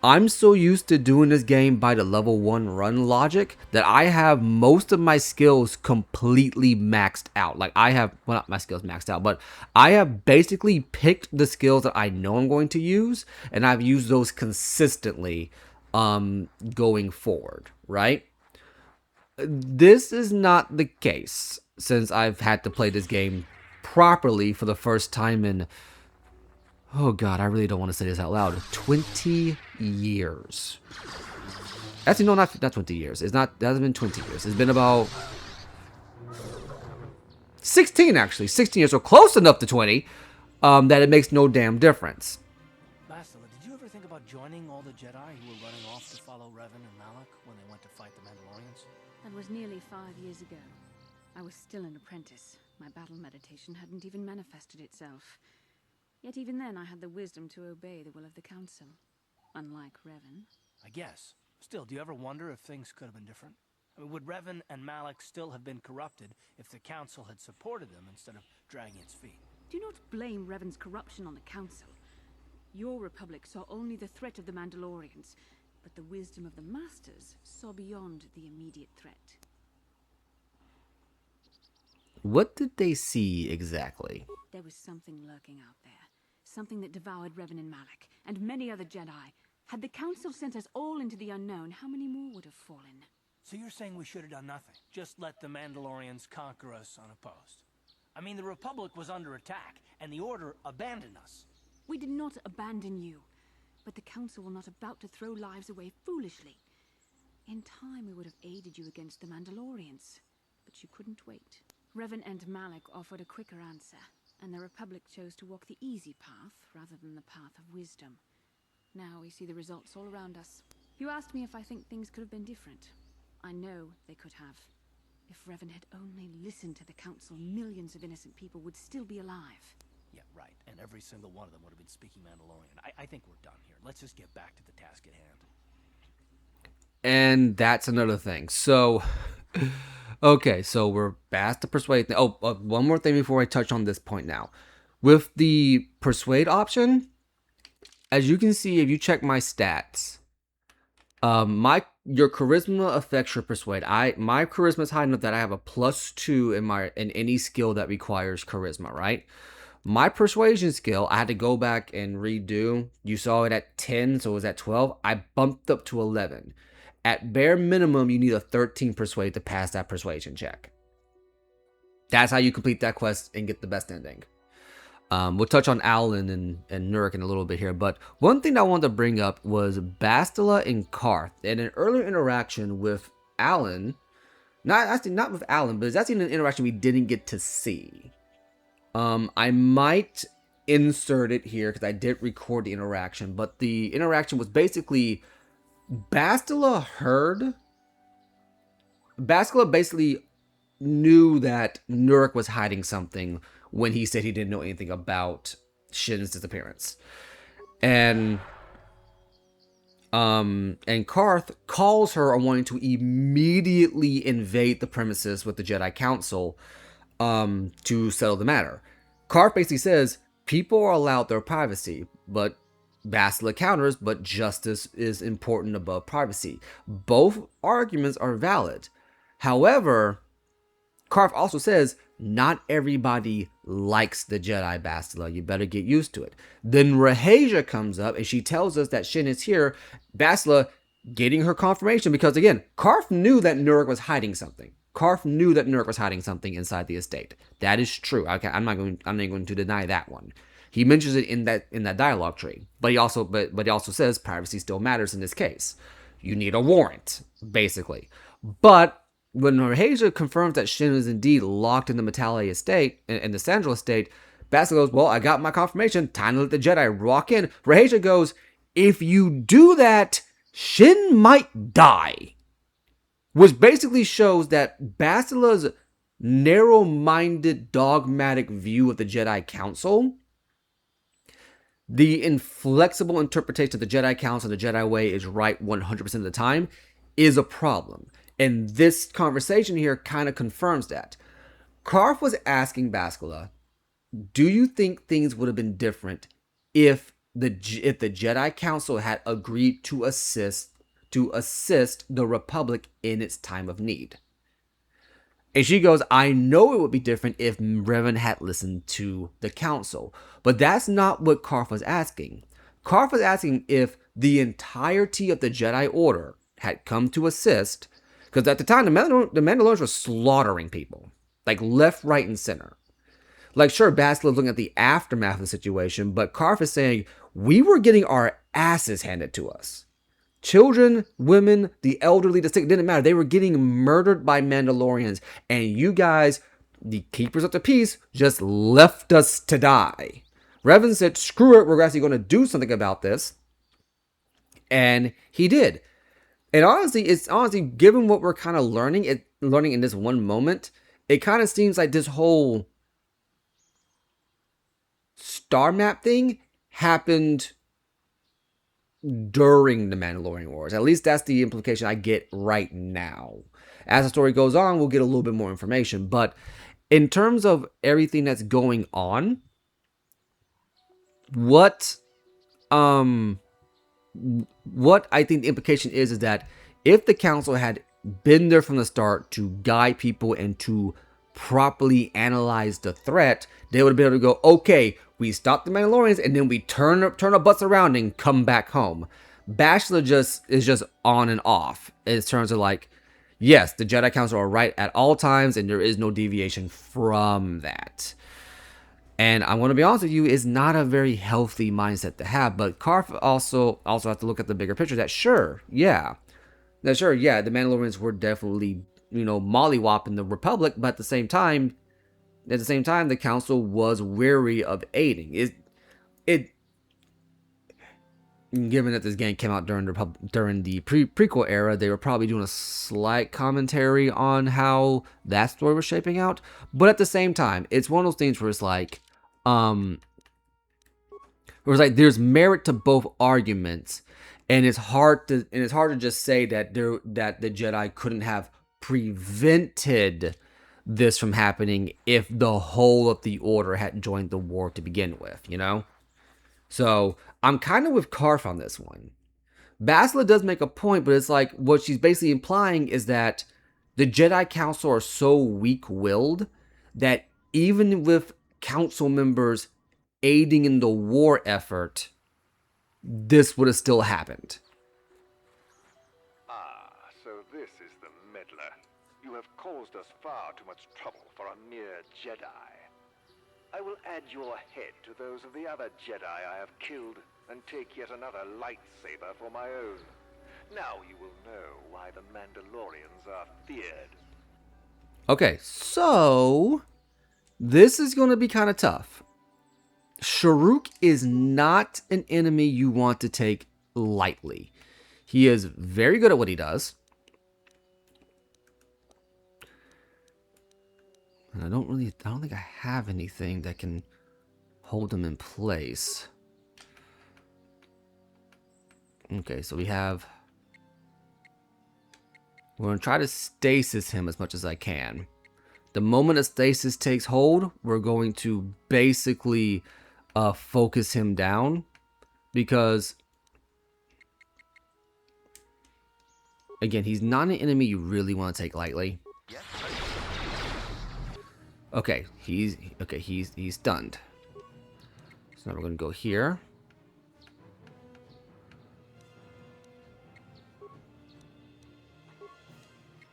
I'm so used to doing this game by the level 1 run logic that I have most of my skills completely maxed out. Like, I have, well, not my skills maxed out, but I have basically picked the skills that I know I'm going to use, and I've used those consistently going forward, right? This is not the case since I've had to play this game properly for the first time in, oh god, I really don't want to say this out loud, 20 years. Actually, no, not 20 years. It hasn't been 20 years. It's been about 16, actually. 16 years, so close enough to 20 that it makes no damn difference. Bastila, did you ever think about joining all the Jedi who were running off to follow Revan and Malak when they went to fight the Mandalorians? That was nearly 5 years ago. I was still an apprentice. My battle meditation hadn't even manifested itself. Yet even then I had the wisdom to obey the will of the Council. Unlike Revan. I guess. Still, do you ever wonder if things could have been different? I mean, would Revan and Malak still have been corrupted if the Council had supported them instead of dragging its feet? Do not blame Revan's corruption on the Council. Your Republic saw only the threat of the Mandalorians, but the wisdom of the Masters saw beyond the immediate threat. What did they see exactly? There was something lurking out there. Something that devoured Revan and Malak, and many other Jedi. Had the Council sent us all into the unknown, how many more would have fallen? So you're saying we should have done nothing? Just let the Mandalorians conquer us unopposed? I mean, the Republic was under attack, and the Order abandoned us. We did not abandon you, but the Council were not about to throw lives away foolishly. In time, we would have aided you against the Mandalorians, but you couldn't wait. Revan and Malak offered a quicker answer, and the Republic chose to walk the easy path rather than the path of wisdom. Now we see the results all around us. You asked me if I think things could have been different. I know they could have. If Revan had only listened to the Council, millions of innocent people would still be alive. Yeah, right. And every single one of them would have been speaking Mandalorian. I think we're done here. Let's just get back to the task at hand. And that's another thing. So, okay, so we're past the persuade thing. Oh, one more thing before I touch on this point now. With the persuade option, as you can see, if you check my stats, your charisma affects your persuade. My charisma is high enough that I have a +2 in any skill that requires charisma, right? My persuasion skill, I had to go back and redo. You saw it at 10, so it was at 12. I bumped up to 11. At bare minimum, you need a 13 persuade to pass that persuasion check. That's how you complete that quest and get the best ending. We'll touch on Alan and Nurk in a little bit here, but one thing I wanted to bring up was Bastila and Karth. In an earlier interaction with Alan, not with Alan, but it's actually an interaction we didn't get to see. I might insert it here because I did record the interaction, but the interaction was basically Bastila basically knew that Nurk was hiding something when he said he didn't know anything about Shin's disappearance. And Karth calls her on wanting to immediately invade the premises with the Jedi Council to settle the matter. Karth basically says people are allowed their privacy, but Bastila counters, but justice is important above privacy. Both arguments are valid. However, Karth also says not everybody likes the Jedi, Bastila. You better get used to it. Then Rahasia comes up and she tells us that Shin is here. Bastila getting her confirmation because, again, Karf knew that Nurek was hiding something. Karf knew that Nurek was hiding something inside the estate. That is true. Okay, I'm not going to deny that one. He mentions it in that dialogue tree, but he also says privacy still matters in this case. You need a warrant, basically. But when Rahasia confirms that Shin is indeed locked in the Metali estate, in the Sandral estate, Bastila goes, well, I got my confirmation. Time to let the Jedi walk in. Rahasia goes, if you do that, Shin might die. Which basically shows that Bastila's narrow-minded, dogmatic view of the Jedi Council, the inflexible interpretation of the Jedi Council and the Jedi way is right 100% of the time, is a problem. And this conversation here kind of confirms that. Karf was asking Bastila, do you think things would have been different if the Jedi Council had agreed to assist the Republic in its time of need? And she goes, I know it would be different if Revan had listened to the Council. But that's not what Karf was asking. Karf was asking if the entirety of the Jedi Order had come to assist, because at the time, the Mandalorians were slaughtering people. Like left, right, and center. Like, sure, Bastila's looking at the aftermath of the situation, but Karf is saying, we were getting our asses handed to us. Children, women, the elderly, the sick, didn't matter. They were getting murdered by Mandalorians. And you guys, the keepers of the peace, just left us to die. Revan said, screw it, we're actually going to do something about this. And he did. And honestly, given what we're kind of learning in this one moment, it kind of seems like this whole star map thing happened during the Mandalorian Wars. At least that's the implication I get right now. As the story goes on, we'll get a little bit more information. But in terms of everything that's going on, what I think the implication is that if the council had been there from the start to guide people and to properly analyze the threat, they would have been able to go, okay, we stop the Mandalorians and then we turn our butts around and come back home. Bastila is just on and off in terms of like, yes, the Jedi Council are right at all times and there is no deviation from that. And I want to be honest with you, it's not a very healthy mindset to have. But Karf also have to look at the bigger picture that the Mandalorians were definitely, mollywopping the Republic, but at the same time, the Council was wary of aiding. Given that this game came out during the prequel era, they were probably doing a slight commentary on how that story was shaping out. But at the same time, it's one of those things where it's like, there's merit to both arguments, and it's hard to just say that the Jedi couldn't have prevented this from happening if the whole of the Order had joined the war to begin with, So I'm kind of with Karf on this one. Bastila does make a point, but it's like what she's basically implying is that the Jedi Council are so weak-willed that even with Council members aiding in the war effort, this would have still happened. Ah, so this is the meddler. You have caused us far too much trouble for a mere Jedi. I will add your head to those of the other Jedi I have killed and take yet another lightsaber for my own. Now you will know why the Mandalorians are feared. Okay, so this is going to be kind of tough. Sharuk is not an enemy you want to take lightly. He is very good at what he does. And I don't think I have anything that can hold him in place. Okay, so we're going to try to stasis him as much as I can. The moment a stasis takes hold, we're going to basically focus him down, because again, he's not an enemy you really want to take lightly. Okay, he's stunned. So now we're gonna go here.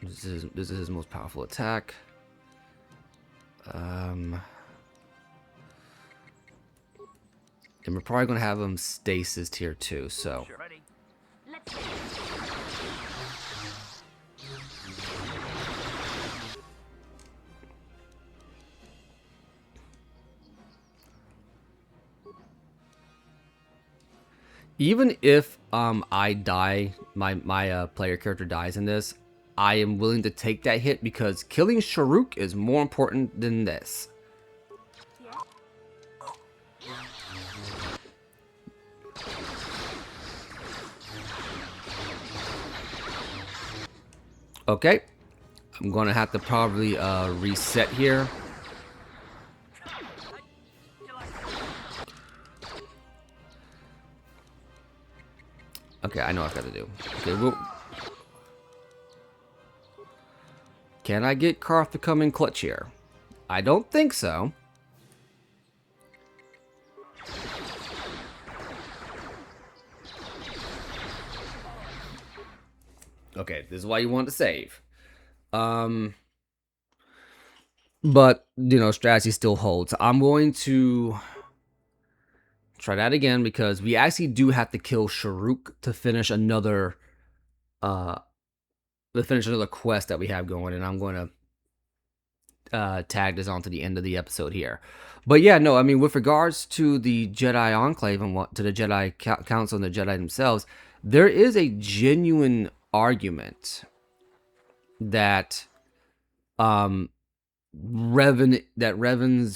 This is his most powerful attack. And we're probably gonna have him stasis here too. So. Sure. Ready. Even if I die, my player character dies in this, I am willing to take that hit because killing Sharuk is more important than this. Okay, I'm gonna have to probably reset here. Okay, I know what I've got to do. Okay, can I get Karth to come in clutch here? I don't think so. Okay, this is why you want to save. But, you know, strategy still holds. I'm going to try that again because we actually do have to kill Sharuk to finish another quest that we have going, and I'm going to tag this on to the end of the episode here. But yeah, no, I mean, with regards to the Jedi Enclave and to the Jedi Council and the Jedi themselves, there is a genuine argument that Revan's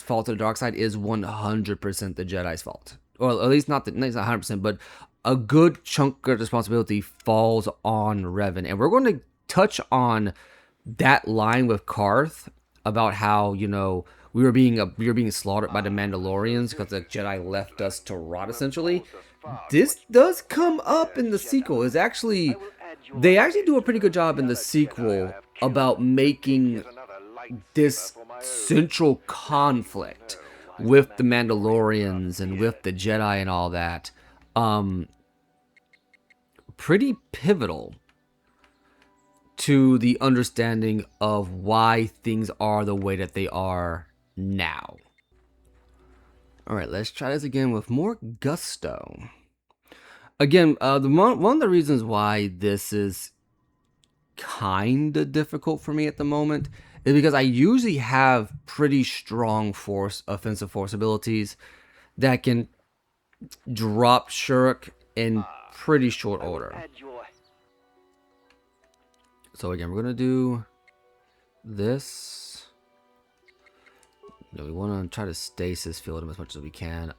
fault to the dark side is 100% the Jedi's fault. Or at least not 100%, but a good chunk of responsibility falls on Revan. And we're going to touch on that line with Karth about how, you know, we were being slaughtered by the Mandalorians because the Jedi left us to rot, essentially. This does come up in the sequel. They actually do a pretty good job in the sequel about making this central conflict with the Mandalorians and with the Jedi and all that pretty pivotal to the understanding of why things are the way that they are now. Alright, let's try this again with more gusto. Again, one of the reasons why this is kind of difficult for me at the moment is because I usually have pretty strong offensive force abilities that can drop Shurik in pretty short order. So again, we're gonna do this. You know, we want to try to stasis field him as much as we can.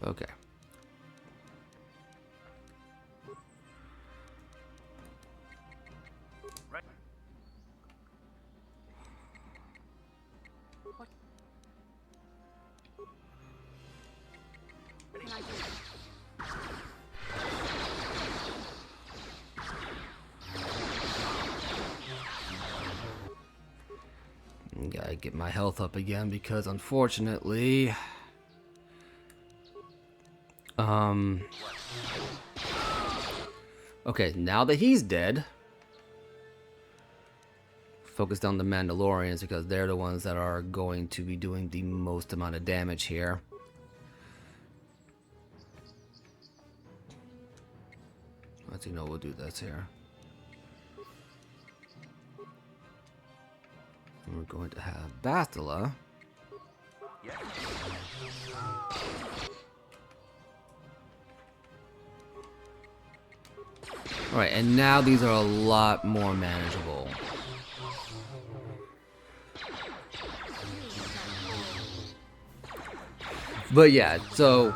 Okay. Right. Gotta get my health up again because unfortunately okay, now that he's dead, focused on the Mandalorians because they're the ones that are going to be doing the most amount of damage here. Let's we'll do this here. And we're going to have Bastila. Yeah. Alright, and now these are a lot more manageable. But yeah, so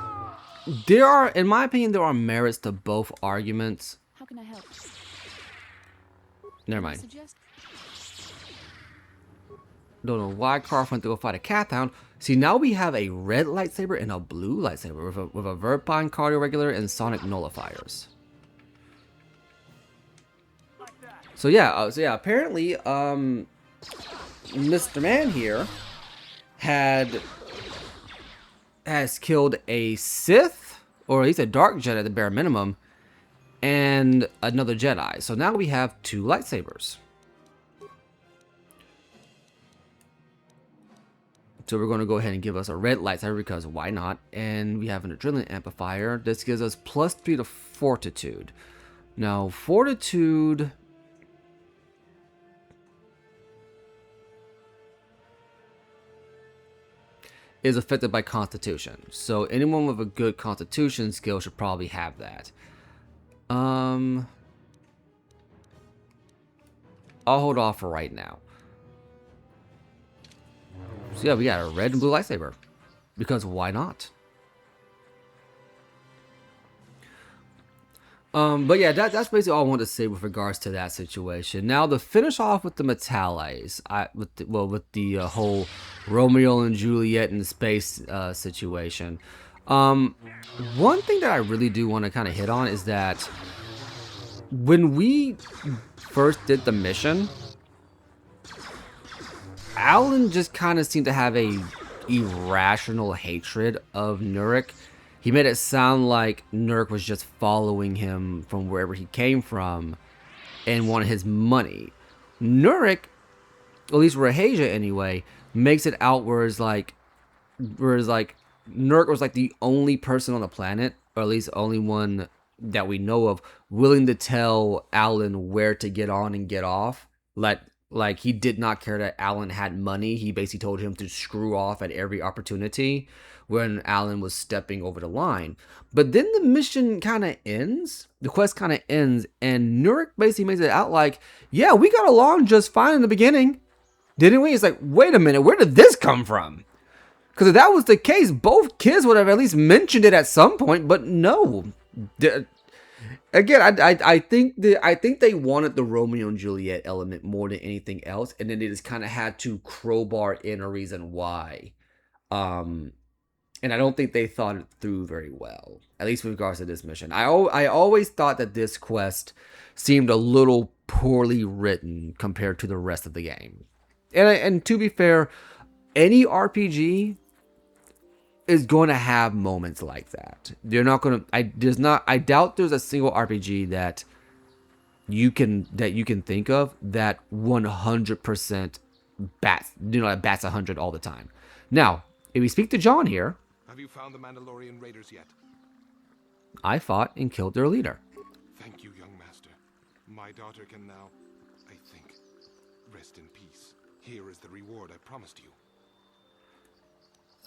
there are, in my opinion, there are merits to both arguments. How can I help? Never Can I mind. suggest? Don't know why Carf went to go fight a cat hound. See, now we have a red lightsaber and a blue lightsaber with a Verpine cardio regulator and sonic nullifiers. So yeah, apparently, Mr. Man here has killed a Sith, or at least a Dark Jedi at the bare minimum, and another Jedi. So now we have 2 lightsabers. So we're going to go ahead and give us a red lightsaber because why not? And we have an adrenaline amplifier. This gives us +3 to fortitude. Now, fortitude is affected by constitution. So anyone with a good constitution skill should probably have that. I'll hold off for right now. So yeah, we got a red and blue lightsaber. Because why not? But yeah, that's basically all I wanted to say with regards to that situation. Now, to finish off with the Metales, with the whole Romeo and Juliet in space situation. One thing that I really do want to kind of hit on is that when we first did the mission, Alan just kind of seemed to have a irrational hatred of Nurik. He made it sound like Nurik was just following him from wherever he came from and wanted his money. Nurik, at least Rahasia anyway, makes it out whereas like Nurik was like the only person on the planet, or at least only one that we know of, willing to tell Alan where to get on and get off. Like he did not care that Alan had money. He basically told him to screw off at every opportunity when Alan was stepping over the line. But then the mission kind of ends. The quest kind of ends, and Nurik basically makes it out like, yeah, we got along just fine in the beginning, didn't we? It's like, wait a minute, where did this come from? Because if that was the case, both kids would have at least mentioned it at some point, but no. Again, I think they wanted the Romeo and Juliet element more than anything else, and then they just kind of had to crowbar in a reason why. And I don't think they thought it through very well, at least with regards to this mission. I always thought that this quest seemed a little poorly written compared to the rest of the game. And to be fair, any RPG is going to have moments like that. They're not going to. I doubt there's a single RPG that you can think of that 100% bats 100 all the time. Now, if we speak to John here, have you found the Mandalorian raiders yet? I fought and killed their leader. Thank you, young master. My daughter can now, I think, rest in peace. Here is the reward I promised you.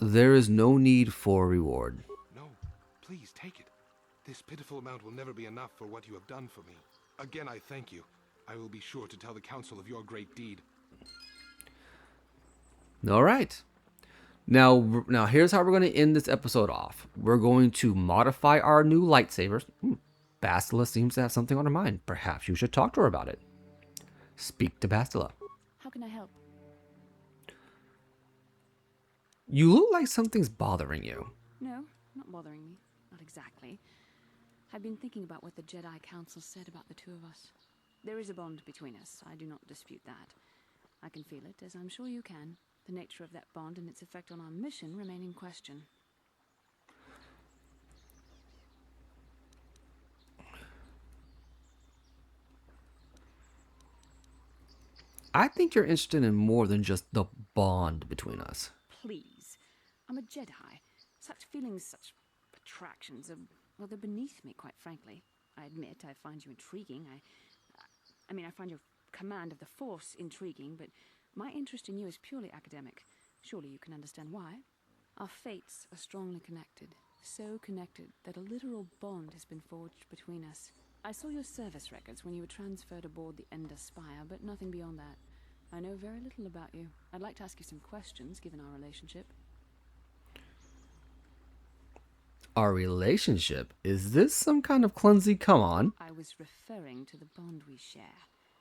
There is no need for reward. No, please take it. This pitiful amount will never be enough for what you have done for me. Again, I thank you. I will be sure to tell the council of your great deed. All right. Now here's how we're going to end this episode off. We're going to modify our new lightsabers. Bastila seems to have something on her mind. Perhaps you should talk to her about it. Speak to Bastila. How can I help? You look like something's bothering you. No, not bothering me. Not exactly. I've been thinking about what the Jedi Council said about the two of us. There is a bond between us. I do not dispute that. I can feel it, as I'm sure you can. The nature of that bond and its effect on our mission remain in question. I think you're interested in more than just the bond between us. Please. I'm a Jedi. Such feelings, such attractions are, well, they're beneath me, quite frankly. I admit I find you intriguing. I find your command of the Force intriguing, but my interest in you is purely academic. Surely you can understand why. Our fates are strongly connected. So connected that a literal bond has been forged between us. I saw your service records when you were transferred aboard the Ender Spire, but nothing beyond that. I know very little about you. I'd like to ask you some questions, given our relationship. Our relationship? Is this some kind of clumsy come on? I was referring to the bond we share,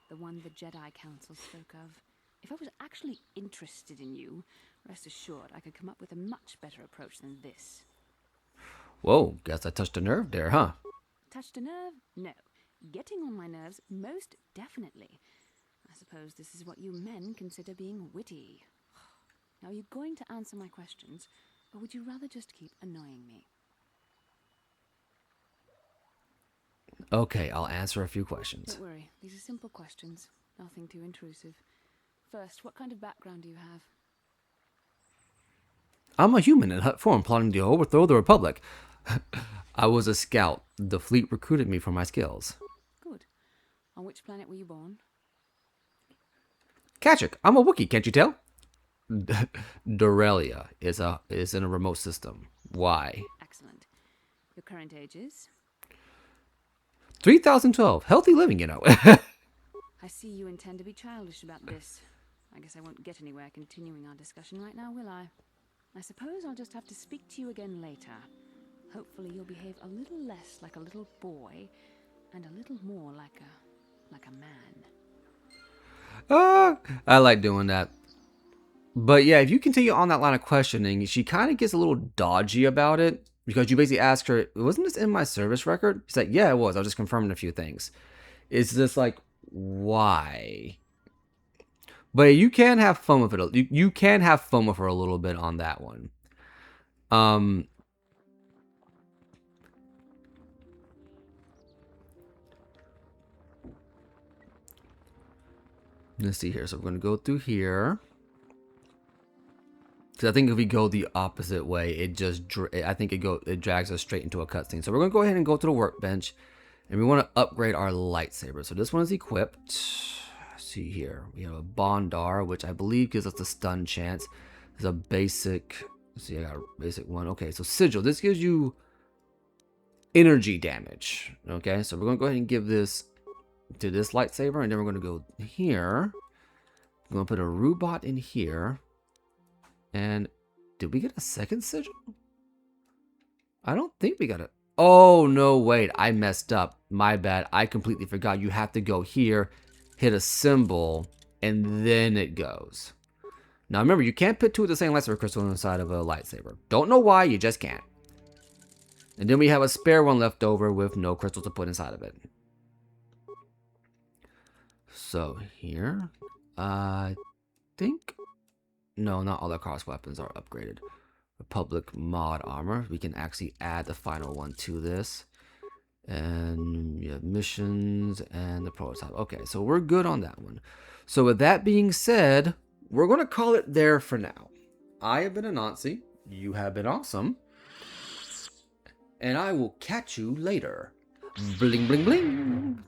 the one the Jedi Council spoke of. If I was actually interested in you, rest assured I could come up with a much better approach than this. Whoa, guess I touched a nerve there, huh? Touched a nerve? No. Getting on my nerves, most definitely. I suppose this is what you men consider being witty. Now, are you going to answer my questions, or would you rather just keep annoying me? Okay, I'll answer a few questions. Don't worry, these are simple questions. Nothing too intrusive. First, what kind of background do you have? I'm a human in Hut form plotting to overthrow the Republic. I was a scout. The fleet recruited me for my skills. Good. On which planet were you born? Kachik, I'm a Wookiee, can't you tell? Dorelia is in a remote system. Why? Excellent. Your current age is? 3012. Healthy living, you know. I see you intend to be childish about this. I guess I won't get anywhere continuing our discussion right now, will I? I suppose I'll just have to speak to you again later. Hopefully you'll behave a little less like a little boy and a little more like a man. I like doing that. But yeah, if you continue on that line of questioning, she kind of gets a little dodgy about it because you basically ask her, wasn't this in my service record? She's like, yeah, it was. I was just confirming a few things. It's just like, why? But you can have fun with it. You can have fun with her a little bit on that one. Let's see here. So we're going to go through here. Because I think if we go the opposite way, I think it drags us straight into a cutscene. So we're going to go ahead and go to the workbench. And we want to upgrade our lightsaber. So this one is equipped. Let's see here. We have a Bondar, which I believe gives us a stun chance. There's a basic. Let's see, I got a basic one. Okay, so Sigil. This gives you energy damage. Okay, so we're going to go ahead and give this to this lightsaber. And then we're going to go here. We're going to put a robot in here. And did we get a second sigil? I don't think we got it. Oh, no, wait. I messed up. My bad. I completely forgot. You have to go here, hit a symbol, and then it goes. Now, remember, you can't put two of the same lightsaber crystal inside of a lightsaber. Don't know why. You just can't. And then we have a spare one left over with no crystal to put inside of it. So, here. I think... No, not all the cross weapons are upgraded. Republic mod armor. We can actually add the final one to this. And we have missions and the prototype. Okay, so we're good on that one. So with that being said, we're going to call it there for now. I have been Anansi. You have been awesome. And I will catch you later. Bling, bling, bling.